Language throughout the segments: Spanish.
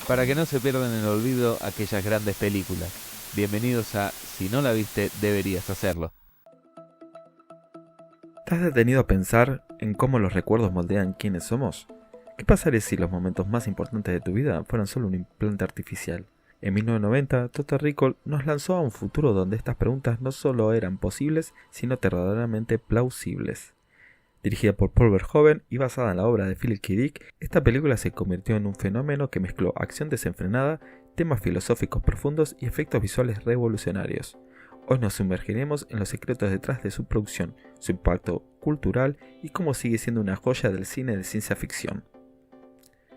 para que no se pierdan en el olvido aquellas grandes películas. Bienvenidos a Si no la viste, deberías hacerlo. ¿Te has detenido a pensar en cómo los recuerdos moldean quiénes somos? ¿Qué pasaría si los momentos más importantes de tu vida fueran solo un implante artificial? En 1990, Total Recall nos lanzó a un futuro donde estas preguntas no solo eran posibles, sino verdaderamente plausibles. Dirigida por Paul Verhoeven y basada en la obra de Philip K. Dick, esta película se convirtió en un fenómeno que mezcló acción desenfrenada, temas filosóficos profundos y efectos visuales revolucionarios. Hoy nos sumergiremos en los secretos detrás de su producción, su impacto cultural y cómo sigue siendo una joya del cine de ciencia ficción.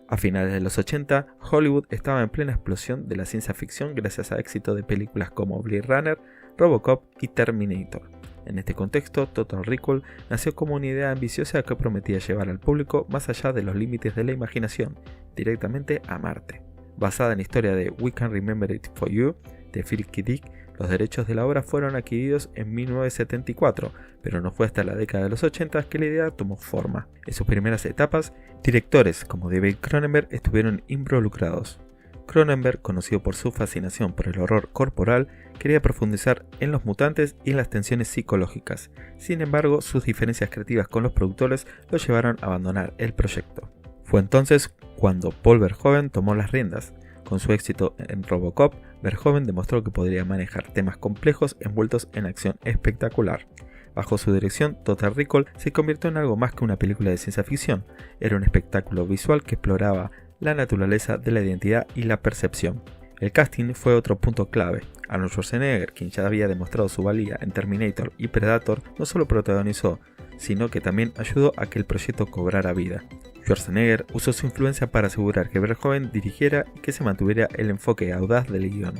A finales de los 80, Hollywood estaba en plena explosión de la ciencia ficción gracias a éxito de películas como Blade Runner, Robocop y Terminator. En este contexto, Total Recall nació como una idea ambiciosa que prometía llevar al público más allá de los límites de la imaginación, directamente a Marte. Basada en la historia de We Can Remember It For You, de Philip K. Dick, los derechos de la obra fueron adquiridos en 1974, pero no fue hasta la década de los 80 que la idea tomó forma. En sus primeras etapas, directores como David Cronenberg estuvieron involucrados. Cronenberg, conocido por su fascinación por el horror corporal, quería profundizar en los mutantes y en las tensiones psicológicas. Sin embargo, sus diferencias creativas con los productores lo llevaron a abandonar el proyecto. Fue entonces cuando Paul Verhoeven tomó las riendas. Con su éxito en Robocop, Verhoeven demostró que podría manejar temas complejos envueltos en acción espectacular. Bajo su dirección, Total Recall se convirtió en algo más que una película de ciencia ficción. Era un espectáculo visual que exploraba la naturaleza de la identidad y la percepción. El casting fue otro punto clave. Arnold Schwarzenegger, quien ya había demostrado su valía en Terminator y Predator, no solo protagonizó, sino que también ayudó a que el proyecto cobrara vida. Schwarzenegger usó su influencia para asegurar que Verhoeven dirigiera y que se mantuviera el enfoque audaz del guión.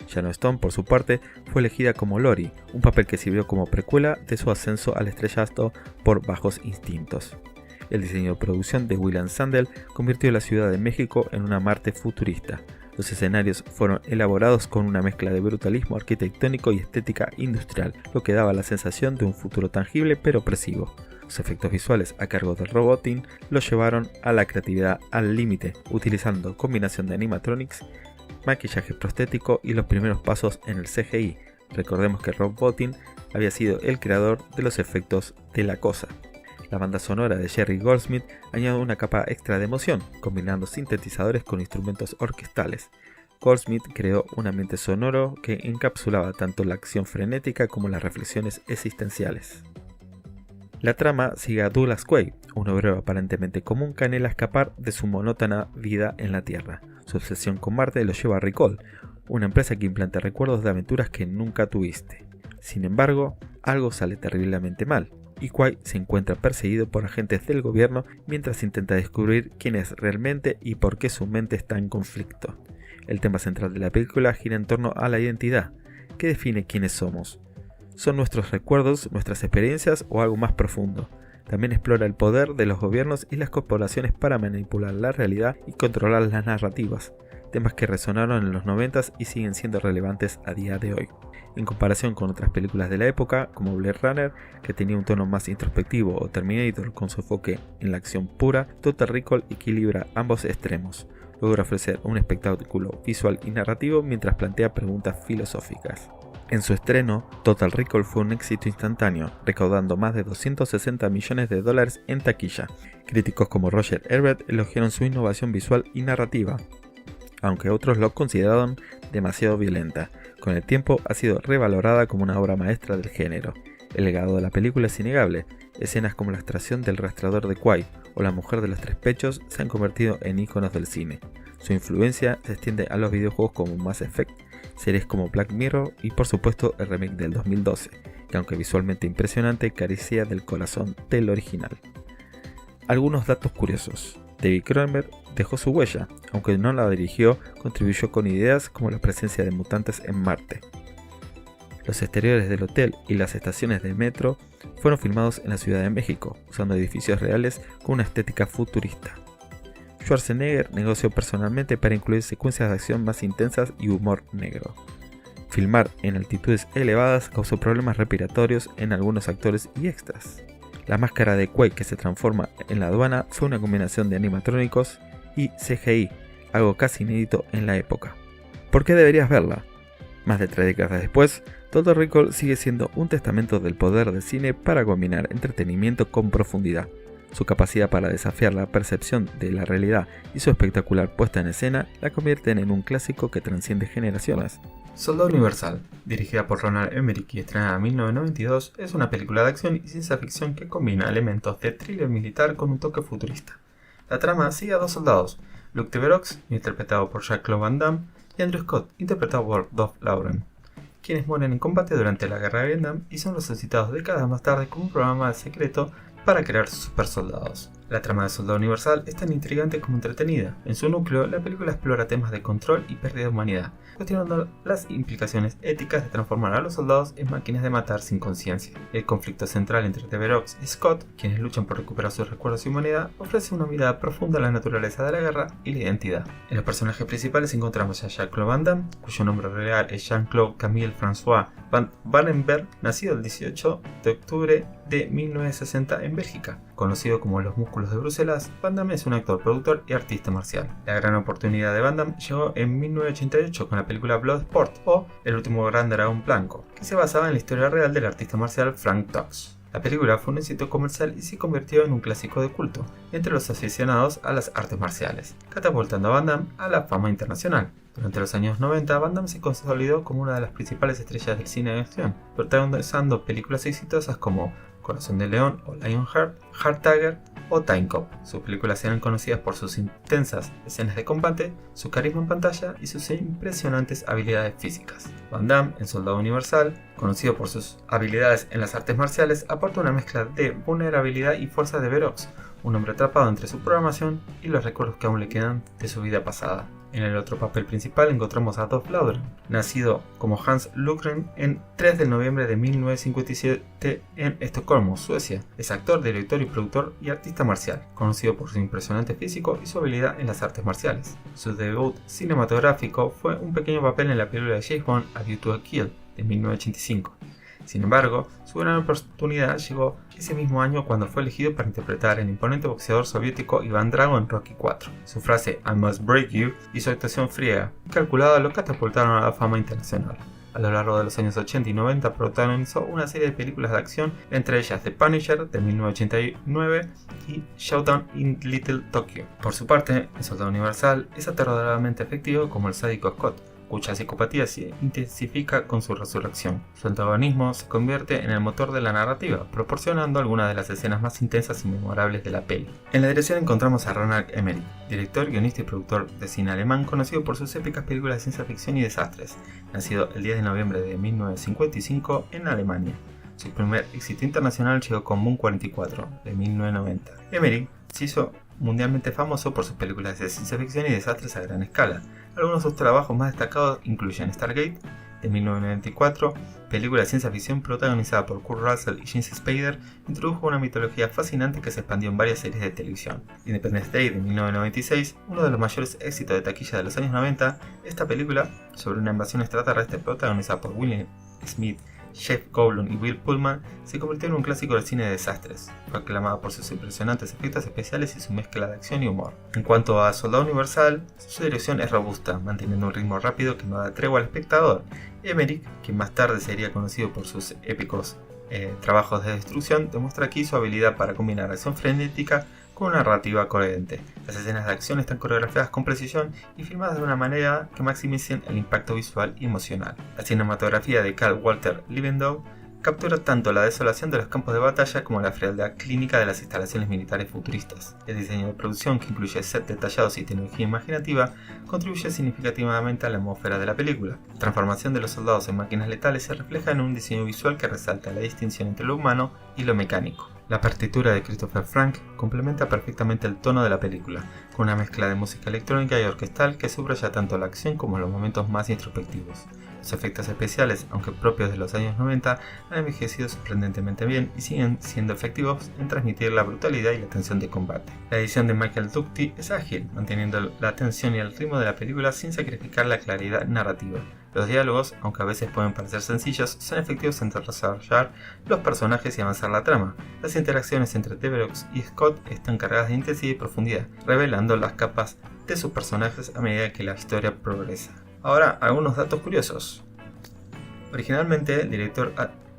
Sharon Stone, por su parte, fue elegida como Lori, un papel que sirvió como precuela de su ascenso al estrellato por Bajos Instintos. El diseño de producción de William Sandel convirtió la Ciudad de México en una Marte futurista. Los escenarios fueron elaborados con una mezcla de brutalismo arquitectónico y estética industrial, lo que daba la sensación de un futuro tangible pero opresivo. Los efectos visuales a cargo de Rob Bottin los llevaron a la creatividad al límite, utilizando combinación de animatronics, maquillaje prostético y los primeros pasos en el CGI. Recordemos que Rob Bottin había sido el creador de los efectos de La Cosa. La banda sonora de Jerry Goldsmith añadió una capa extra de emoción, combinando sintetizadores con instrumentos orquestales. Goldsmith creó un ambiente sonoro que encapsulaba tanto la acción frenética como las reflexiones existenciales. La trama sigue a Douglas Quaid, un obrero aparentemente común que anhela escapar de su monótona vida en la Tierra. Su obsesión con Marte lo lleva a Recall, una empresa que implanta recuerdos de aventuras que nunca tuviste. Sin embargo, algo sale terriblemente mal, y Quaid se encuentra perseguido por agentes del gobierno mientras intenta descubrir quién es realmente y por qué su mente está en conflicto. El tema central de la película gira en torno a la identidad, que define quiénes somos. ¿Son nuestros recuerdos, nuestras experiencias o algo más profundo? También explora el poder de los gobiernos y las corporaciones para manipular la realidad y controlar las narrativas, temas que resonaron en los 90s y siguen siendo relevantes a día de hoy. En comparación con otras películas de la época, como Blade Runner, que tenía un tono más introspectivo, o Terminator con su enfoque en la acción pura, Total Recall equilibra ambos extremos. Logra ofrecer un espectáculo visual y narrativo mientras plantea preguntas filosóficas. En su estreno, Total Recall fue un éxito instantáneo, recaudando más de $260 millones en taquilla. Críticos como Roger Ebert elogiaron su innovación visual y narrativa, aunque otros lo consideraron demasiado violenta. Con el tiempo ha sido revalorada como una obra maestra del género. El legado de la película es innegable. Escenas como la extracción del rastreador de Quaid o La mujer de los tres pechos se han convertido en íconos del cine. Su influencia se extiende a los videojuegos como Mass Effect, series como Black Mirror y por supuesto el remake del 2012, que aunque visualmente impresionante carecía del corazón del original. Algunos datos curiosos. David Cronenberg dejó su huella, aunque no la dirigió, contribuyó con ideas como la presencia de mutantes en Marte. Los exteriores del hotel y las estaciones de metro fueron filmados en la Ciudad de México, usando edificios reales con una estética futurista. Schwarzenegger negoció personalmente para incluir secuencias de acción más intensas y humor negro. Filmar en altitudes elevadas causó problemas respiratorios en algunos actores y extras. La máscara de Quaid que se transforma en la aduana fue una combinación de animatrónicos y CGI. algo casi inédito en la época. ¿Por qué deberías verla? Más de 3 décadas después, Total Recall sigue siendo un testamento del poder del cine para combinar entretenimiento con profundidad. Su capacidad para desafiar la percepción de la realidad y su espectacular puesta en escena la convierten en un clásico que transciende generaciones. Soldado Universal, dirigida por Roland Emmerich y estrenada en 1992, es una película de acción y ciencia ficción que combina elementos de thriller militar con un toque futurista. La trama sigue a 2 soldados, Luke Tiverox, interpretado por Jean-Claude Van Damme, y Andrew Scott, interpretado por Dolph Lundgren, quienes mueren en combate durante la guerra de Vietnam y son resucitados décadas más tarde con un programa secreto para crear supersoldados. La trama de Soldado Universal es tan intrigante como entretenida. En su núcleo, la película explora temas de control y pérdida de humanidad, cuestionando las implicaciones éticas de transformar a los soldados en máquinas de matar sin conciencia. El conflicto central entre Tiverox y Scott, quienes luchan por recuperar sus recuerdos y humanidad, ofrece una mirada profunda a la naturaleza de la guerra y la identidad. En los personajes principales encontramos a Jean-Claude Van Damme, cuyo nombre real es Jean-Claude Camille François Van Wallenberg, nacido el 18 de octubre de 1960 en Bélgica. Conocido como Los Músculos de Bruselas, Van Damme es un actor, productor y artista marcial. La gran oportunidad de Van Damme llegó en 1988 con la película Bloodsport o El último gran dragón blanco, que se basaba en la historia real del artista marcial Frank Dux. La película fue un éxito comercial y se convirtió en un clásico de culto entre los aficionados a las artes marciales, catapultando a Van Damme a la fama internacional. Durante los años 90, Van Damme se consolidó como una de las principales estrellas del cine de acción, protagonizando películas exitosas como Corazón de León o Lionheart, Hard Tiger o Time Cop. Sus películas eran conocidas por sus intensas escenas de combate, su carisma en pantalla y sus impresionantes habilidades físicas. Van Damme, en Soldado Universal, conocido por sus habilidades en las artes marciales, aporta una mezcla de vulnerabilidad y fuerza de Tiverox, un hombre atrapado entre su programación y los recuerdos que aún le quedan de su vida pasada. En el otro papel principal encontramos a Dolph Lundgren, nacido como Hans Lundgren en 3 de noviembre de 1957 en Estocolmo, Suecia. Es actor, director y productor y artista marcial, conocido por su impresionante físico y su habilidad en las artes marciales. Su debut cinematográfico fue un pequeño papel en la película de James Bond, A View to a Kill, de 1985. Sin embargo, su gran oportunidad llegó ese mismo año cuando fue elegido para interpretar al imponente boxeador soviético Iván Drago en Rocky IV. Su frase "I must break you" y su actuación fría y calculada lo catapultaron a la fama internacional. A lo largo de los años 80 y 90 protagonizó una serie de películas de acción, entre ellas The Punisher de 1989 y Showdown in Little Tokyo. Por su parte, en Soldado Universal es aterradoramente efectivo como el sádico Scott, cuya psicopatía se intensifica con su resurrección. Su antagonismo se convierte en el motor de la narrativa, proporcionando algunas de las escenas más intensas y memorables de la peli. En la dirección encontramos a Roland Emmerich, director, guionista y productor de cine alemán, conocido por sus épicas películas de ciencia ficción y desastres, nacido el 10 de noviembre de 1955 en Alemania. Su primer éxito internacional llegó con Moon 44, de 1990. Emmerich se hizo mundialmente famoso por sus películas de ciencia ficción y desastres a gran escala. Algunos de sus trabajos más destacados incluyen Stargate, de 1994, película de ciencia ficción protagonizada por Kurt Russell y James Spader, introdujo una mitología fascinante que se expandió en varias series de televisión. Independence Day, de 1996, uno de los mayores éxitos de taquilla de los años 90, esta película, sobre una invasión extraterrestre protagonizada por Will Smith, Jeff Goldblum y Bill Pullman, se convirtió en un clásico del cine de desastres. Fue aclamado por sus impresionantes efectos especiales y su mezcla de acción y humor. En cuanto a Soldado Universal, su dirección es robusta, manteniendo un ritmo rápido que no da tregua al espectador. Emmerich, quien más tarde sería conocido por sus épicos trabajos de destrucción, demuestra aquí su habilidad para combinar acción frenética con una narrativa coherente. Las escenas de acción están coreografiadas con precisión y filmadas de una manera que maximicen el impacto visual y emocional. La cinematografía de Carl Walter Liebendow captura tanto la desolación de los campos de batalla como la frialdad clínica de las instalaciones militares futuristas. El diseño de producción, que incluye sets detallados y tecnología imaginativa, contribuye significativamente a la atmósfera de la película. La transformación de los soldados en máquinas letales se refleja en un diseño visual que resalta la distinción entre lo humano y lo mecánico. La partitura de Christopher Frank complementa perfectamente el tono de la película, con una mezcla de música electrónica y orquestal que subraya tanto la acción como los momentos más introspectivos. Los efectos especiales, aunque propios de los años 90, han envejecido sorprendentemente bien y siguen siendo efectivos en transmitir la brutalidad y la tensión de combate. La edición de Michael Ducty es ágil, manteniendo la tensión y el ritmo de la película sin sacrificar la claridad narrativa. Los diálogos, aunque a veces pueden parecer sencillos, son efectivos en desarrollar los personajes y avanzar la trama. Las interacciones entre Tiverox y Scott están cargadas de intensidad y profundidad, revelando las capas de sus personajes a medida que la historia progresa. Ahora, algunos datos curiosos. Originalmente, el director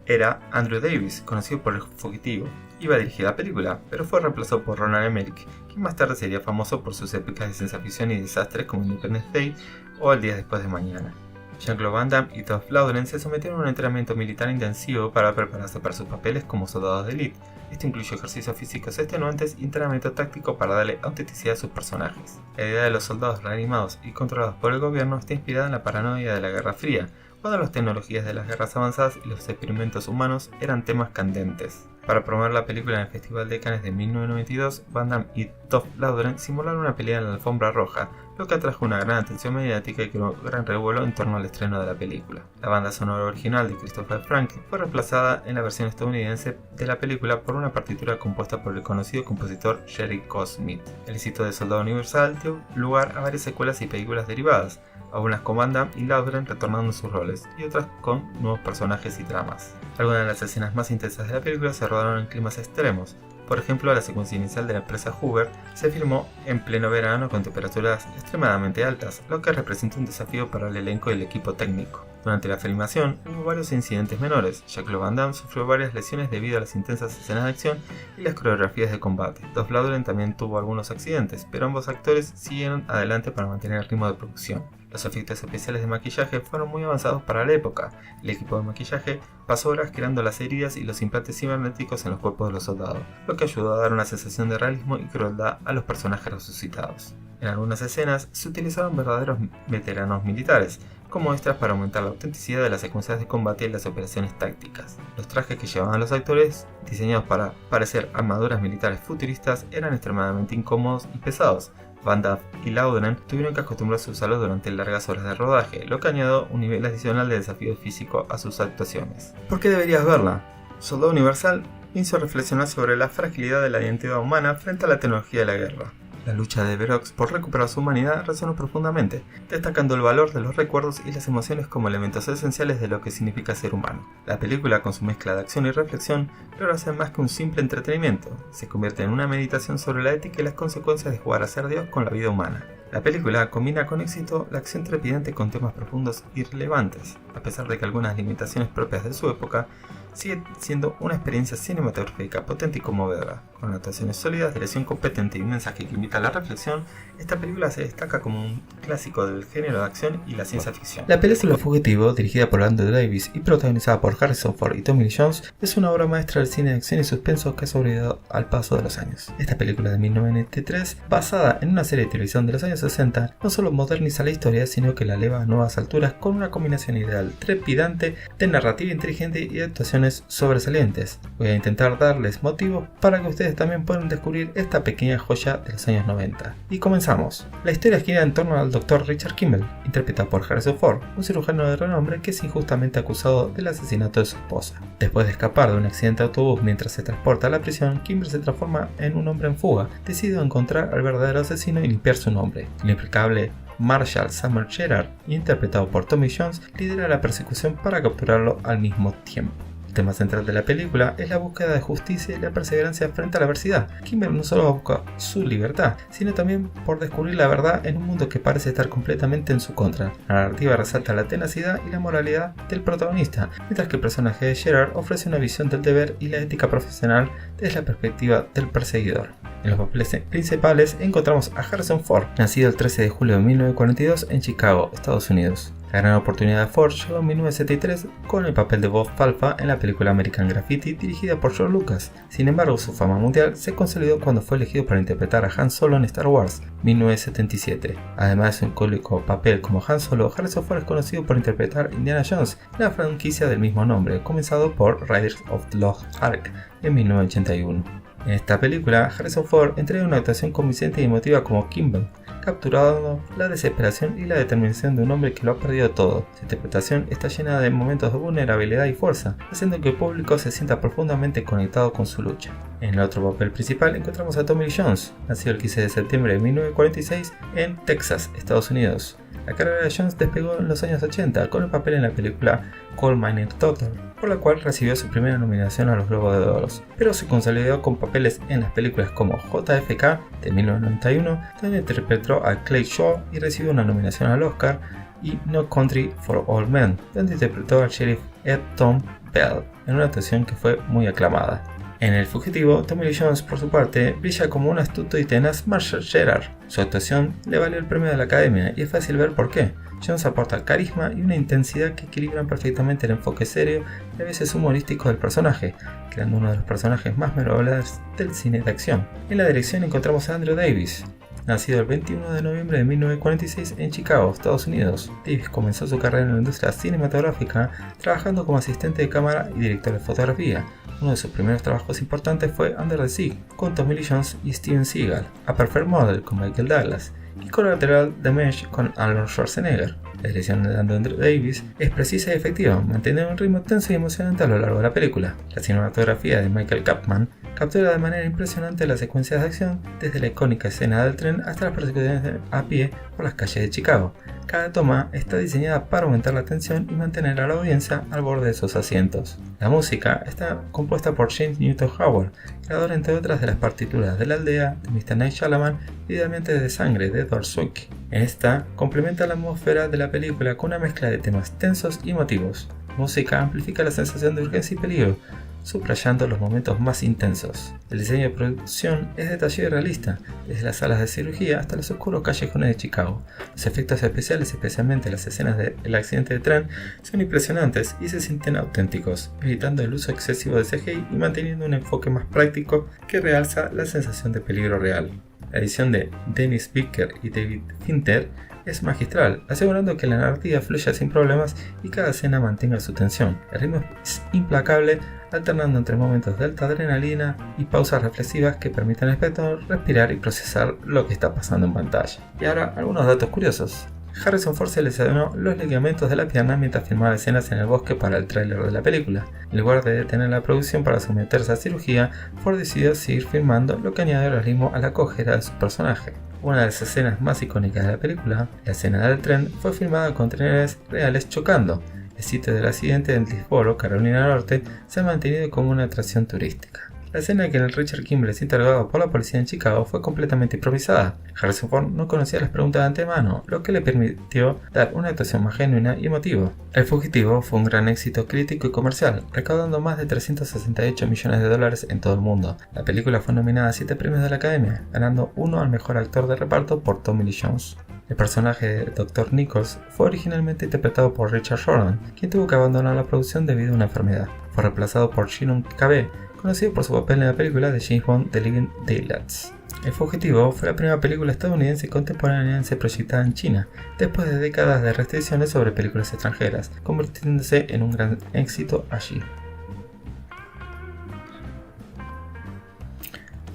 era Andrew Davis, conocido por El Fugitivo. Iba a dirigir la película, pero fue reemplazado por Roland Emmerich, quien más tarde sería famoso por sus épicas de ciencia ficción y desastres como Independence Day o El Día Después de Mañana. Jean-Claude Van Damme y Dolph Lundgren se sometieron a un entrenamiento militar intensivo para prepararse para sus papeles como soldados de élite. Esto incluye ejercicios físicos extenuantes y entrenamiento táctico para darle autenticidad a sus personajes. La idea de los soldados reanimados y controlados por el gobierno está inspirada en la paranoia de la Guerra Fría, cuando las tecnologías de las guerras avanzadas y los experimentos humanos eran temas candentes. Para promover la película en el Festival de Cannes de 1992, Van Damme y Dolph Lundgren simularon una pelea en la alfombra roja, lo que atrajo una gran atención mediática y creó un gran revuelo en torno al estreno de la película. La banda sonora original de Christopher Franke fue reemplazada en la versión estadounidense de la película por una partitura compuesta por el conocido compositor Jerry Goldsmith. El éxito de Soldado Universal dio lugar a varias secuelas y películas derivadas, algunas con Van Damme y Lundgren retornando sus roles, y otras con nuevos personajes y tramas. Algunas de las escenas más intensas de la película se rodaron en climas extremos. Por ejemplo, la secuencia inicial de la empresa Hoover se filmó en pleno verano con temperaturas extremadamente altas, lo que representa un desafío para el elenco y el equipo técnico. Durante la filmación hubo varios incidentes menores. Jean-Claude Van Damme sufrió varias lesiones debido a las intensas escenas de acción y las coreografías de combate. Dolph Lundgren también tuvo algunos accidentes, pero ambos actores siguieron adelante para mantener el ritmo de producción. Los efectos especiales de maquillaje fueron muy avanzados para la época. El equipo de maquillaje pasó horas creando las heridas y los implantes cibernéticos en los cuerpos de los soldados, lo que ayudó a dar una sensación de realismo y crueldad a los personajes resucitados. En algunas escenas se utilizaron verdaderos veteranos militares, como extras para aumentar la autenticidad de las secuencias de combate y las operaciones tácticas. Los trajes que llevaban los actores, diseñados para parecer armaduras militares futuristas, eran extremadamente incómodos y pesados. Van Damme y Lundgren tuvieron que acostumbrarse a usarlos durante largas horas de rodaje, lo que añadió un nivel adicional de desafío físico a sus actuaciones. ¿Por qué deberías verla? Soldado Universal hizo reflexionar sobre la fragilidad de la identidad humana frente a la tecnología de la guerra. La lucha de Verox por recuperar su humanidad resonó profundamente, destacando el valor de los recuerdos y las emociones como elementos esenciales de lo que significa ser humano. La película, con su mezcla de acción y reflexión, logra ser más que un simple entretenimiento, se convierte en una meditación sobre la ética y las consecuencias de jugar a ser Dios con la vida humana. La película combina con éxito la acción trepidante con temas profundos y relevantes, a pesar de que algunas limitaciones propias de su época, sigue siendo una experiencia cinematográfica potente y conmovedora. Con actuaciones sólidas, dirección competente y un mensaje que invita a la reflexión, esta película se destaca como un clásico del género de acción y la ciencia ficción. La película Fugitivo, dirigida por Andrew Davis y protagonizada por Harrison Ford y Tommy Lee Jones, es una obra maestra del cine de acción y suspenso que ha sobrevivido al paso de los años. Esta película de 1993, basada en una serie de televisión de los años 60, no solo moderniza la historia, sino que la eleva a nuevas alturas con una combinación ideal, trepidante, de narrativa inteligente y de actuaciones sobresalientes. Voy a intentar darles motivos para que ustedes también puedan descubrir esta pequeña joya de los años 90. Y comenzamos. La historia gira en torno al Dr. Richard Kimball, interpretado por Harrison Ford, un cirujano de renombre que es injustamente acusado del asesinato de su esposa. Después de escapar de un accidente de autobús mientras se transporta a la prisión, Kimball se transforma en un hombre en fuga, decidido a encontrar al verdadero asesino y limpiar su nombre. El impecable Marshall Summer Gerard, interpretado por Tommy Jones, lidera la persecución para capturarlo al mismo tiempo. El tema central de la película es la búsqueda de justicia y la perseverancia frente a la adversidad. Kimball no solo busca su libertad, sino también por descubrir la verdad en un mundo que parece estar completamente en su contra. La narrativa resalta la tenacidad y la moralidad del protagonista, mientras que el personaje de Gerard ofrece una visión del deber y la ética profesional desde la perspectiva del perseguidor. En los papeles principales encontramos a Harrison Ford, nacido el 13 de julio de 1942 en Chicago, Estados Unidos. La gran oportunidad de Ford llegó en 1973 con el papel de Bob Falfa en la película American Graffiti dirigida por George Lucas. Sin embargo, su fama mundial se consolidó cuando fue elegido para interpretar a Han Solo en Star Wars 1977. Además de su icónico papel como Han Solo, Harrison Ford es conocido por interpretar a Indiana Jones en la franquicia del mismo nombre, comenzado por Raiders of the Lost Ark en 1981. En esta película, Harrison Ford entrega una actuación convincente y emotiva como Kimball, capturando la desesperación y la determinación de un hombre que lo ha perdido todo. Su interpretación está llena de momentos de vulnerabilidad y fuerza, haciendo que el público se sienta profundamente conectado con su lucha. En el otro papel principal encontramos a Tommy Lee Jones, nacido el 15 de septiembre de 1946 en Texas, Estados Unidos. La carrera de Jones despegó en los años 80 con el papel en la película Coal Miner Daughter, por la cual recibió su primera nominación a los Globos de Oro, pero se consolidó con papeles en las películas como JFK de 1991, donde interpretó a Clay Shaw y recibió una nominación al Oscar, y No Country for Old Men, donde interpretó al sheriff Ed Tom Bell, en una actuación que fue muy aclamada. En El Fugitivo, Tommy Lee Jones, por su parte, brilla como un astuto y tenaz Marshall Gerard. Su actuación le valió el premio de la Academia y es fácil ver por qué. Jones aporta carisma y una intensidad que equilibran perfectamente el enfoque serio y a veces humorístico del personaje, creando uno de los personajes más memorables del cine de acción. En la dirección encontramos a Andrew Davis. Nacido el 21 de noviembre de 1946 en Chicago, Estados Unidos, Davis comenzó su carrera en la industria cinematográfica trabajando como asistente de cámara y director de fotografía. Uno de sus primeros trabajos importantes fue Under the Sea, con Tommy Lee Jones y Steven Seagal, A Perfect Model con Michael Douglas, y Collateral Damage con Arnold Schwarzenegger. La dirección de Andrew Davis es precisa y efectiva, manteniendo un ritmo tenso y emocionante a lo largo de la película. La cinematografía de Michael Kampman captura de manera impresionante las secuencias de acción, desde la icónica escena del tren hasta las persecuciones a pie por las calles de Chicago. Cada toma está diseñada para aumentar la tensión y mantener a la audiencia al borde de sus asientos. La música está compuesta por James Newton Howard, creador entre otras de las partituras de La Aldea, de Mr. Night Shyamalan y Diamantes de Sangre de Edward Zwick. Esta complementa la atmósfera de la película con una mezcla de temas tensos y emotivos. La música amplifica la sensación de urgencia y peligro, subrayando los momentos más intensos. El diseño de producción es detallado y realista, desde las salas de cirugía hasta los oscuros callejones de Chicago. Los efectos especiales, especialmente las escenas del accidente de tren, son impresionantes y se sienten auténticos, evitando el uso excesivo de CGI y manteniendo un enfoque más práctico que realza la sensación de peligro real. La edición de Dennis Bicker y David Fincher es magistral, asegurando que la narrativa fluya sin problemas y cada escena mantenga su tensión. El ritmo es implacable, alternando entre momentos de alta adrenalina y pausas reflexivas que permiten al espectador respirar y procesar lo que está pasando en pantalla. Y ahora, algunos datos curiosos. Harrison Ford se lesionó los ligamentos de la pierna mientras filmaba escenas en el bosque para el tráiler de la película. En lugar de detener la producción para someterse a cirugía, Ford decidió seguir filmando, lo que añadió realismo a la cojera de su personaje. Una de las escenas más icónicas de la película, la escena del tren, fue filmada con trenes reales chocando. El sitio del accidente en Hillsborough, Carolina del Norte, se ha mantenido como una atracción turística. La escena en que Richard Kimball es interrogado por la policía en Chicago fue completamente improvisada. Harrison Ford no conocía las preguntas de antemano, lo que le permitió dar una actuación más genuina y emotiva. El Fugitivo fue un gran éxito crítico y comercial, recaudando más de $368 millones en todo el mundo. La película fue nominada a 7 premios de la Academia, ganando uno al mejor actor de reparto por Tommy Lee Jones. El personaje de Dr. Nichols fue originalmente interpretado por Richard Jordan, quien tuvo que abandonar la producción debido a una enfermedad. Fue reemplazado por Shannon Cabe, conocido por su papel en la película de James Bond The Living Daylights. El Fugitivo fue la primera película estadounidense contemporánea en ser proyectada en China, después de décadas de restricciones sobre películas extranjeras, convirtiéndose en un gran éxito allí.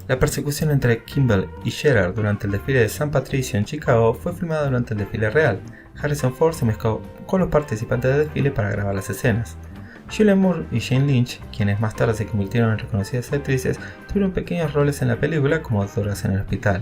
La persecución entre Kimball y Gerard durante el desfile de San Patricio en Chicago fue filmada durante el desfile real. Harrison Ford se mezcló con los participantes del desfile para grabar las escenas. Julianne Moore y Jane Lynch, quienes más tarde se convirtieron en reconocidas actrices, tuvieron pequeños roles en la película como doctoras en el hospital.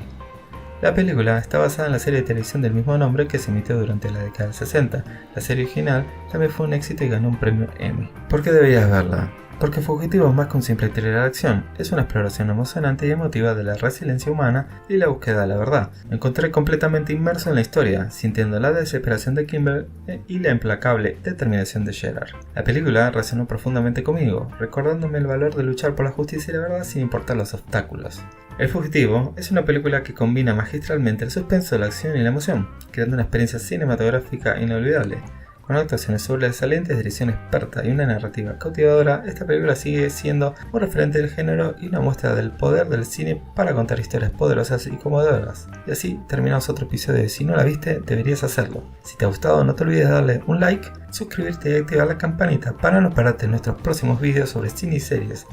La película está basada en la serie de televisión del mismo nombre que se emitió durante la década del 60. La serie original también fue un éxito y ganó un premio Emmy. ¿Por qué deberías verla? Porque Fugitivo es más que un simple thriller de acción, es una exploración emocionante y emotiva de la resiliencia humana y la búsqueda de la verdad. Me encontré completamente inmerso en la historia, sintiendo la desesperación de Kimball y la implacable determinación de Gerard. La película resonó profundamente conmigo, recordándome el valor de luchar por la justicia y la verdad sin importar los obstáculos. El Fugitivo es una película que combina magistralmente el suspenso, la acción y la emoción, creando una experiencia cinematográfica inolvidable. Con actuaciones sobresalientes, dirección experta y una narrativa cautivadora, esta película sigue siendo un referente del género y una muestra del poder del cine para contar historias poderosas y conmovedoras. Y así terminamos otro episodio de Si no la viste, deberías hacerlo. Si te ha gustado, no te olvides de darle un like, suscribirte y activar la campanita para no perderte nuestros próximos vídeos sobre cine y series.